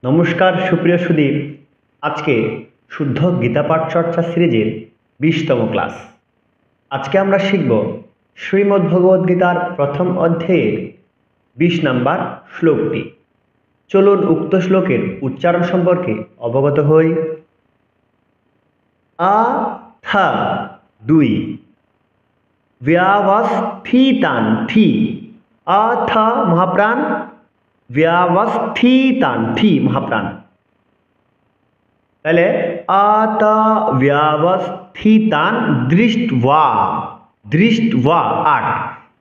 নমস্কার সুপ্রিয় সুদীপ। আজকে শুদ্ধ গীতা পাঠ চর্চা সিরিজের 20তম ক্লাস। আজকে আমরা শিখব শ্রীমদ্ ভগবদ গীতার প্রথম অধ্যায়ের 20 নম্বর শ্লোকটি। চলুন উক্ত শ্লোকের উচ্চারণ সম্পর্কে অবগত হই। আ থা 2 ব্যবস্থিতান থি। আ থা মহাপ্রাণ, ব্যবস্থিতান থি মহাপ্রাণ। তাহলে আত ব্যবস্থিতান দৃষ্ট্বা 8।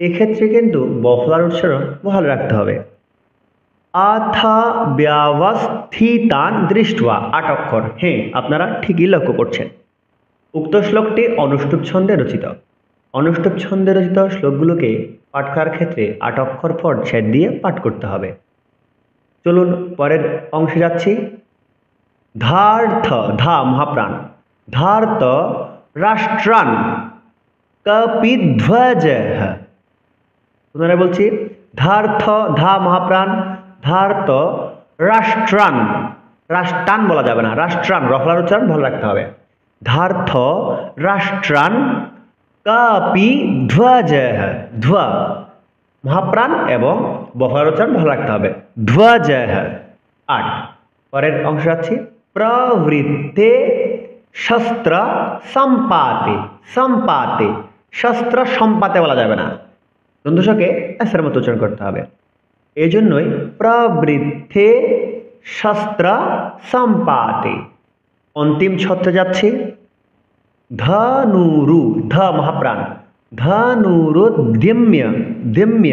এক্ষেত্রে কিন্তু বফলার উচ্চারণ ভালো রাখতে হবে। আথ ব্যবস্থিতান দৃষ্ট্বা 8 অক্ষর। হ্যাঁ, আপনারা ঠিকই লক্ষ্য করছেন। উক্ত শ্লোকটি অনুষ্টুপ ছন্দে রচিত। অনুষ্টুপ ছন্দে রচিত শ্লোকগুলোকে পাঠ করার ক্ষেত্রে 8 অক্ষর পর ছেদ দিয়ে পাঠ করতে হবে। চলুন পরের অংশে যাচ্ছি। ধার্থ ধা মহাপ্রাণ, ধার্ত রাষ্ট্রান কপিধ্বজ। পুনরায় বলছি, ধার্থ ধা মহাপ্রাণ, ধার্ত রাষ্ট্রান, রাষ্ট্রান বলা যাবে না, রাষ্ট্রান রফলার উচ্চারণ ভালো রাখতে হবে। ধার্থ রাষ্ট্রান কপিধ্বজ, ধ্ব মহাপ্রাণ এবং বফলার উচ্চারণ ভালো রাখতে হবে। ধ্বজ 8। পরের অংশ আছে প্রবৃত্তে শস্ত্র সম্পাতে। সম্পাতে শস্ত্র সম্পাতে বলা যাবে না, দন্তস্বকে এসের মতো উচ্চারণ করতে হবে। এই জন্যই প্রবৃত্তে শস্ত্র সম্পাতে। অন্তিম ছত্রে যাচ্ছে ধনুরু, ধ মহাপ্রাণ, ধনুরোদ্যম্য, দ্যম্য,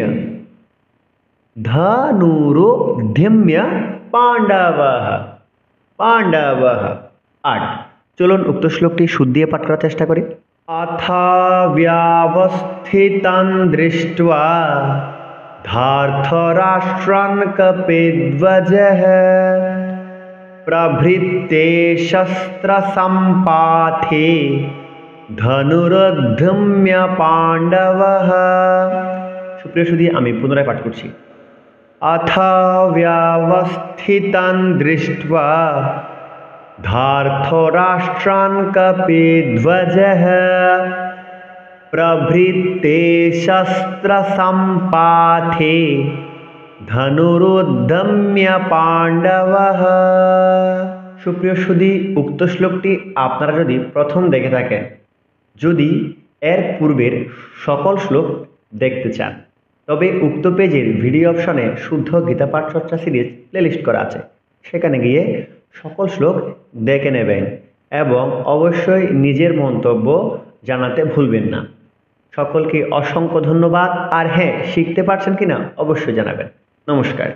ধনুরোদ্যম্য পাণ্ডবঃ, পাণ্ডবঃ 8। চলুন উক্ত শ্লোকটি শুদ্ধ দিয়ে পাঠ করার চেষ্টা করি। অথ ব্যবস্থিতান দৃष्ट्वा ধার্তরাষ্ট্রান কপিধ্বজঃ প্রভৃত্তে শস্ত্র সম্পাতে ধনুরোদ্যম্য পাণ্ডবঃ। সুপ্রিয় সুধী, আমি পুনরায় পাঠ করছি। অথ ব্যবস্থিতান দৃष्ट्वा ধার্তরাষ্ট্রান কপিধ্বজঃ প্রভৃত্তে শস্ত্র সম্পাতে ধনুরোদ্যম্য পাণ্ডবঃ। সুপ্রিয় সুধী, উক্ত শ্লোকটি আপনারা যদি প্রথম দেখে থাকেন, যদি এর পূর্বের সকল শ্লোক দেখতে চান, তবে উক্ত পেজের ভিডিও অপশনে শুদ্ধ গীতা পাঠ চর্চা সিরিজ প্লেলিস্ট করা আছে, সেখানে গিয়ে সকল শ্লোক দেখে নেবেন এবং অবশ্যই নিজের মন্তব্য জানাতে ভুলবেন না। সকলকে অসংখ্য ধন্যবাদ। আর হ্যাঁ, শিখতে পারছেন কিনা অবশ্যই জানাবেন। নমস্কার।